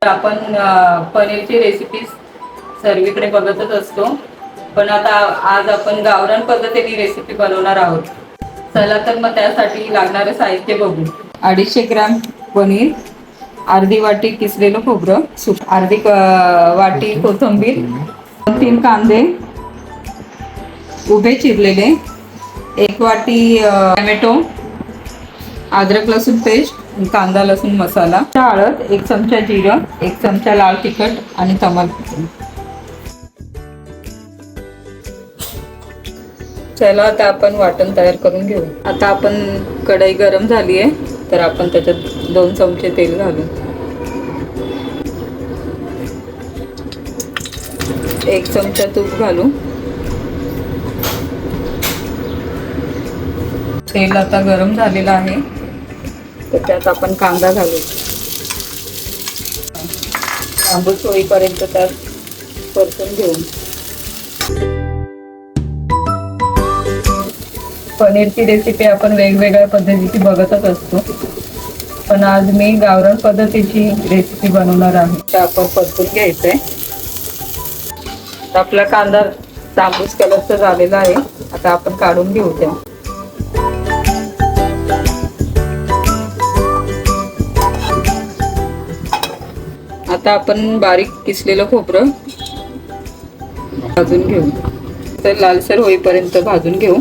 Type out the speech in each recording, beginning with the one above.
आपण पनीरची रेसिपी सर्वीकडे बघतच असतो, पण आता आज आपण गावरान पद्धतीने रेसिपी बनवणार आहोत. चला तर मग त्यासाठी लागणारे साहित्य बघू. 250 ग्राम पनीर, अर्धी वाटी किसलेलं खोबरं, अर्धी वाटी कोथिंबीर, 2-3 कांदे उभे चिरलेले, 1 वाटी टोमॅटो, अद्रक लसूण पेस्ट, कांदा लसूण मसाला, हळद, 1 चमचा जिरं, 1 चमचा लाल तिखट आणि तमालपत्र. चला आता आपण वाटण तयार करून घेऊ. आता आपण कढई गरम झाली आहे, तर आपण त्याच्यात 2 चमचे तेल घालू. 1 चमचा तूप घालू. तेल आता गरम झालेलं आहे, तर त्यात आपण कांदा घालू. तांबूस होईपर्यंत त्यात परतून घेऊ. पनीरची रेसिपी आपण वेगवेगळ्या पद्धतीची बघतच असतो, पण आज मी गावरान पद्धतीची रेसिपी बनवणार आहे. तर आपण परतून घ्यायचंय. आपला कांदा तांबूस कलरचा झालेला आहे, आता आपण काढून घेऊ त्या. आता आपण बारीक किसलेलं खोबरं भाजून घेऊ. तर लालसर होईपर्यंत भाजून घेऊ.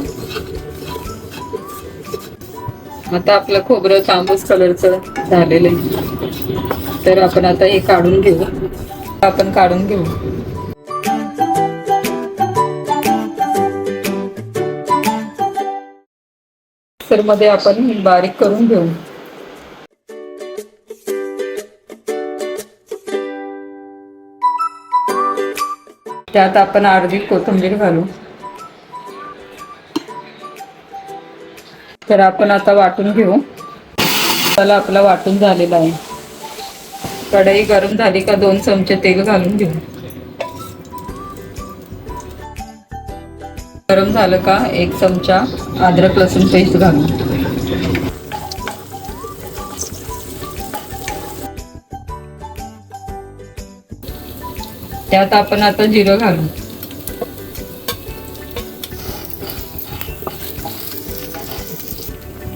आता आपलं खोबरं तांबूस कलरचं झालेलं आहे, तर आपण आता हे काढून घेऊ. आपण काढून घेऊ. मिक्सरमध्ये आपण बारीक करून घेऊ. त्यात आपण अर्धी कोथिंबीर घालू. तर आपण आता वाटून घेऊ. त्याला आपला वाटून झालेला आहे. कढई गरम झाली का 2 चमचे तेल घालून घेऊ. गरम झालं का 1 चमचा अद्रक लसूण पेस्ट घालू. त्यात आपण आता जिरं घालू.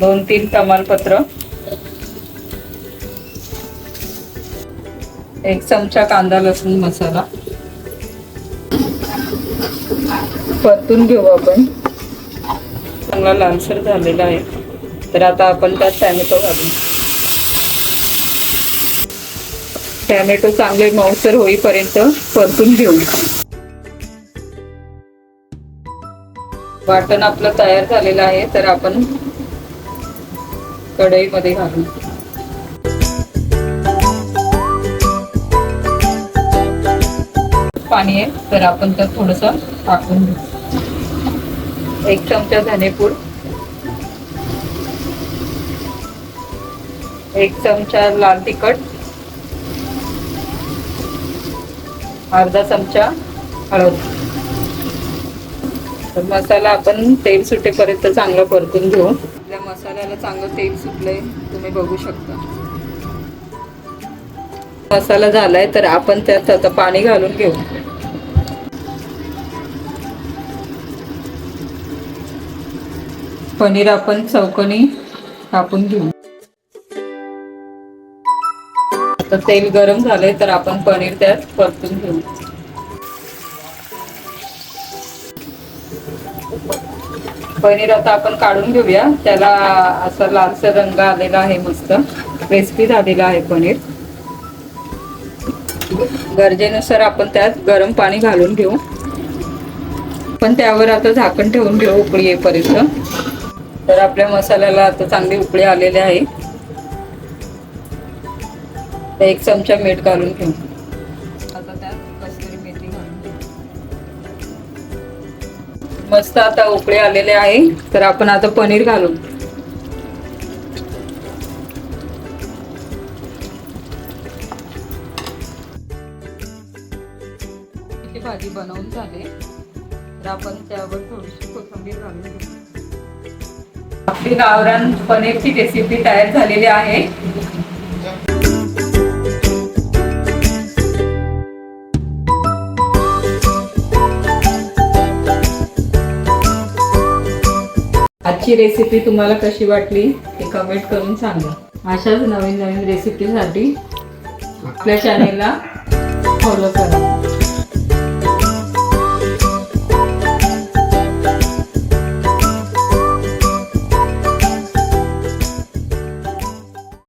दोन 3 तमालपत्र, 1 चमचा कांदा लसूण मसाला परतून घेऊ आपण. चांगला लालसर झालेला आहे, तर आता आपण त्यात टोमॅटो घालू. टोमॅटो चांगले मऊसर होईपर्यंत परतून घेऊ. वाटण आपलं तयार झालेलं आहे, तर आपण कढईमध्ये घालू. पाणी आहे, तर आपण त्यात थोडंसं टाकून घेऊ. 1 चमचा धनेपूड, 1 चमचा लाल तिखट, अर्धा चमचा हळद. तर मसाला आपण तेल सुटेपर्यंत चांगलं परतून घेऊ. आपल्या मसाल्याला चांगलं तेल सुटलंय, तुम्ही बघू शकता. मसाला झालाय, तर आपण त्यात आता पाणी घालून घेऊ. पनीर आपण चौकोनी कापून घेऊ. आता तेल गरम झालंय, तर आपण पनीर त्यात परतून घेऊ. पनीर आता आपण काढून घेऊया. त्याला असा लालसर रंग आलेला आहे, मस्त क्रिस्पी झालेला आहे पनीर. गरजेनुसार आपण त्यात गरम पाणी घालून घेऊ. पण त्यावर आता झाकण ठेवून घेऊ उकळी येईपर्यंत. तर आपल्या मसाल्याला आता चांगली उकळी आलेली आहे. 1 चमचा मीठ घालून घेऊ. आता त्यात कसुरी मेथी घालून घेऊ. मस्त आता उकळी आलेले आहे, तर आपण आता पनीर घालू. भाजी बनवून झाले, तर आपण त्यावर थोडीशी कोथिंबीर घालून घेऊ. आपली गावरान पनीरची रेसिपी तयार झालेली आहे. आजची रेसिपी तुम्हाला कशी वाटली हे कमेंट करून सांगा. अशाच नवीन नवीन रेसिपीसाठी आपल्या चॅनेलला फॉलो करा.